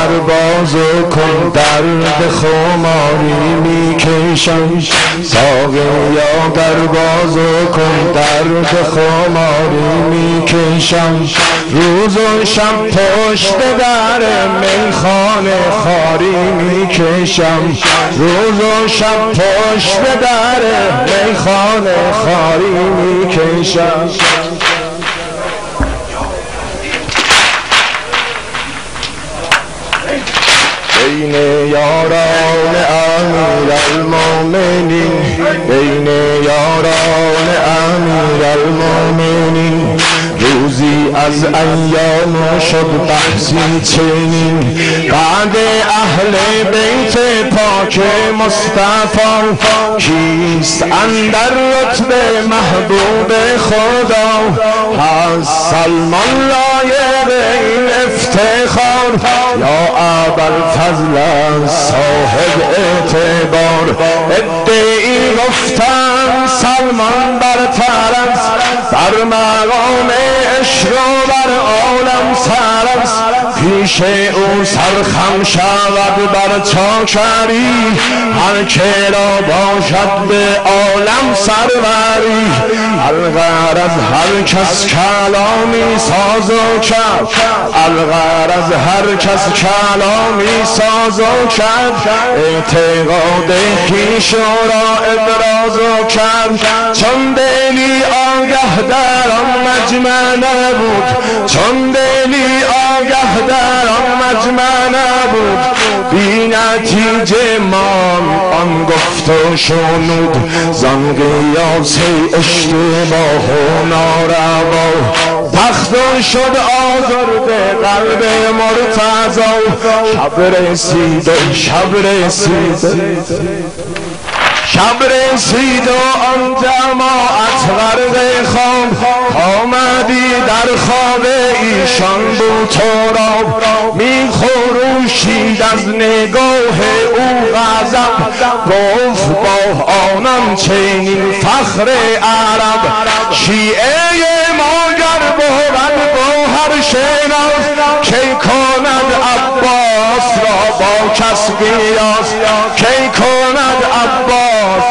در بازو کن درد خماری میکشم ساقیا در بازو کن درد خماری میکشم روز و شب پشت در میخانه خاری میکشم روز و شب پشت در میخانه خاری میکشم بین یاران امیرالمومنین بین یاران امیرالمومنین روزی از ایام شد بحثی چنین بعد اهل بیت پاک مصطفی کیست اندر رتبه محبوب خدا از سلمان لایق این افتخار یا ابوالفضل صاحب اعتبار ادعی گفتن سلمان برتر است بر مقام عشق و بر عالم سر است پیش او سرخم شود بر چاکری هر که را باشد به عالم سروری الغرض هر کس کلامی ساز و کرد الغرض هر کس کلامی ساز و کرد اعتقاد خویش را ابراز و کرد چون دلی آگه در آن مجمع نبود چون دلی آگه در آن مجمع نبود بی نتیجه مان آن گفت و شنود زان قیاس اشتباه و ناروا تخت شد آزرده قلب مرتضی شب رسید و شب رسید شب رسید و آن جماعت غرق خواب آمدی در خواب ایشان بود تو را می خروشید از نگاه او غضب گفت با آنم چنین فخر عرب شیعه ما گر بود با هر شناس کی کند عباس را با کس قیاس کی کند عباس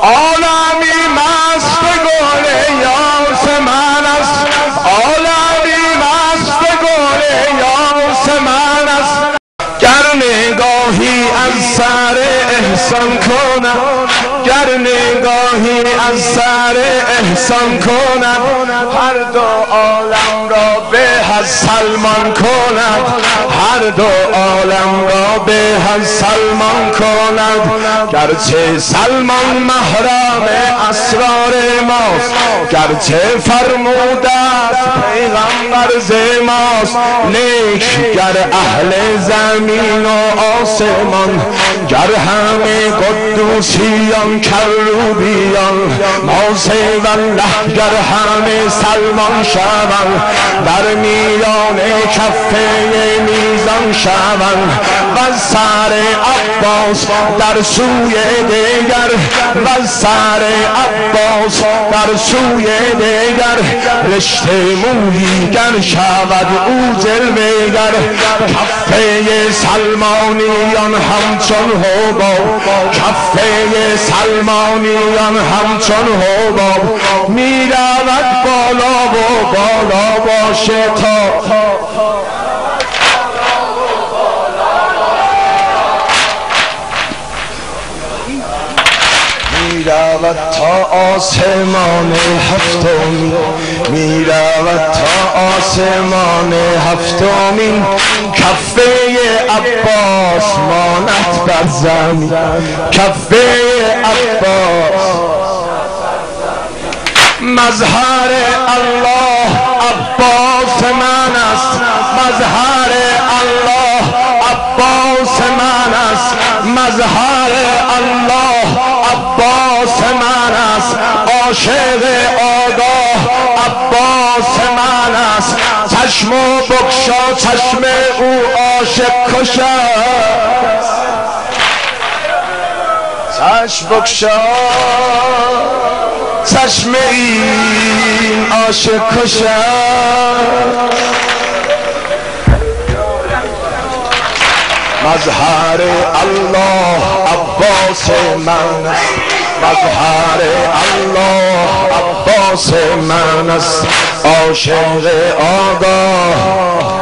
عالمی مست گل یاسمن است عالمی مست گل یاسمن است گر نگاهی از سر احسان کنم گر نگاهی از سر احسان کنم هر دو عالم را به از سلمان کند هر دو عالم را به از سلمان کند گرچه سلمان محرم اسرار ماست گرچه فرموده پیغمبر ز ماست لیک گر اهل زمین و آسمان گر همه قدوسیان کروبیان ماسه والله گر همه سلمان شوند در میان کفه میزان شوند و سر عباس در سوی دیگر و سر عباس در سوی دیگر رشته مویی گر شود او جلوه‌گر کفه سلمانیان همچون حباب کفه سلمانیان همچون حباب می رود بالا و بالا باشه تا می رود تا آسمان هفتمین می رود تا آسمان هفتمین کفه عباس ماند بر زمین کفه عباس مظهر الله عباس من است مظهر الله عباس من است مظهر الله عباس من است عاشق آگاه عباس من است چشم و بگشا چشم او عاشق کش است چشم بگشا چشم این عاشق کش است مظهر الله عباس من است، مظهر الله عباس من است، عاشق آگاه.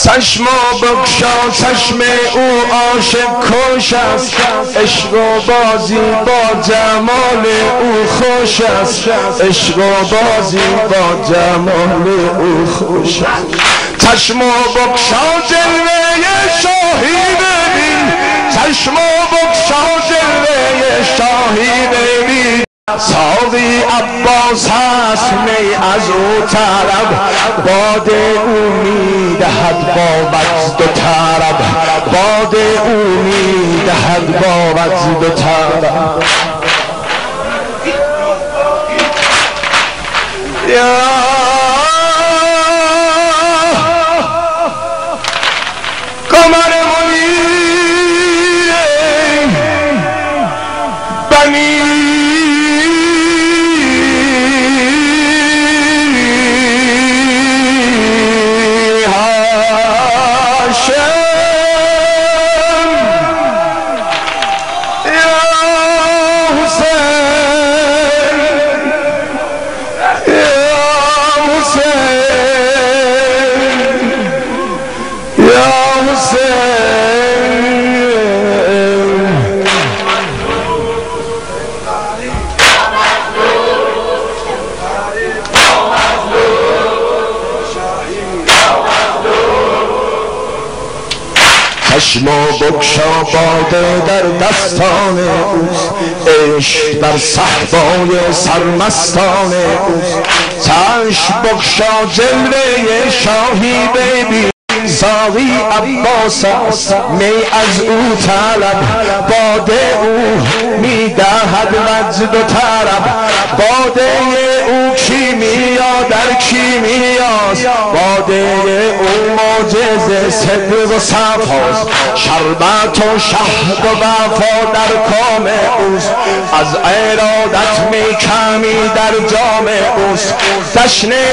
چشم بگشا چشم او عاشق کش است، عشق و بازی با جمال او خوش است، عشق و بازی با جمال او خوش است. چشم بگشا جلوه شاهی ببین، چشم بگشا جلوه شاهی ببین. ساقی عباس هست می از او طرب، باد او میدهد با وجد و طرب، باد او میدهد با وجد و طرب. قمر منیر بنی چشم بگشا باده در دستان اوست، عشق در صحبای سرمستان اوست. چشم بگشا جلوه شاهی ببین، ساقی عباس است می از او طلب، باده او میدهد وجد و طرب، باده او کیمیا در کیمیاست، باده او معجزه صدق و صفاست، شربت و شهد و وفا در کام اوست، از ارادت می کمی در جام اوست. تشنه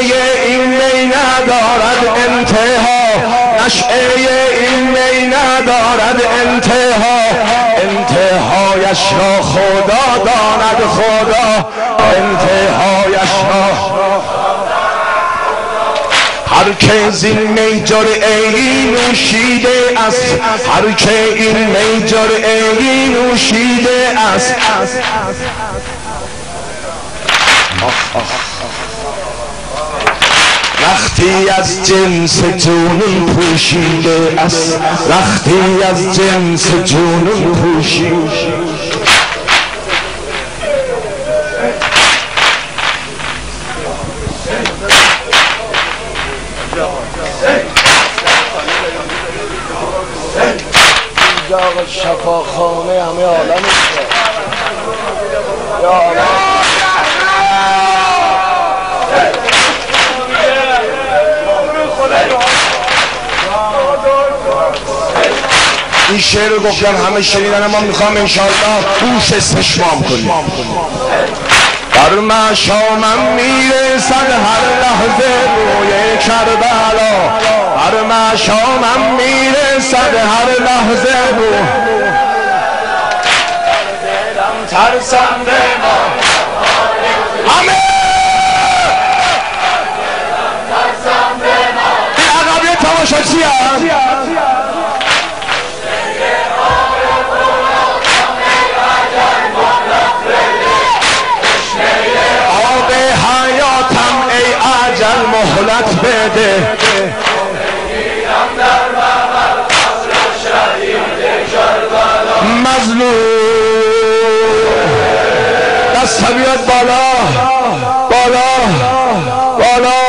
این می ندارد انتها، نشعه این می ندارد انتها، انتهایش را خدا داند، خدا انتهایش را. هر که زین می جرعه‌ای نوشیده است، هر که این می جرعه‌ای نوشیده است. رختی از جنس جنون پوشیده است، رختی از جنس جنون پوشیده. اینجا شفاخانه همه عالم است. یا عالم این شعر رو گفتم همه شنیدن، اما میخوام انشاءالله گوش استشمام کنیم. بر مشامم میرسد هر لحظه روی کربلا، بر مشامم میرسد هر لحظه رو دلم ترسنده ما همه این عقبیه تماشاچی هم مهلت بده، مظلوم دست بیاد بالا بالا بالا،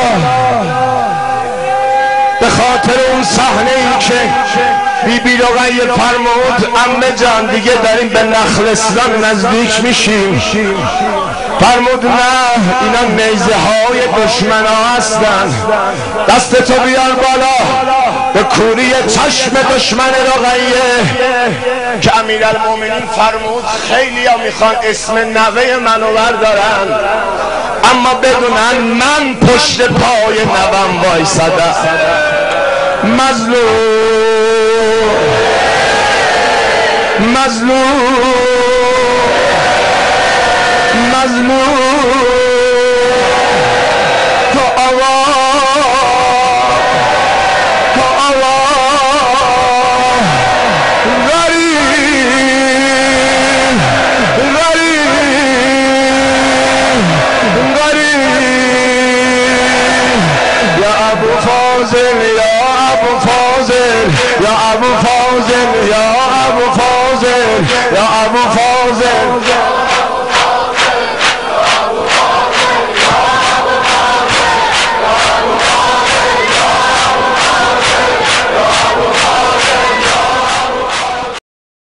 به خاطر اون صحنه ای که بی رقیه فرمود عمه جان دیگه داریم به نخلستان نزدیک میشیم، فرمود نه اینا نیزه های دشمن ها هستن، دستتو بیار بالا به کوری چشم دشمن رقیه که امیرالمومنین فرمود خیلی ها میخوان اسم نوه منو بردارن اما بدونن من پشت پای نوم وایسادم. يا أبو فاضل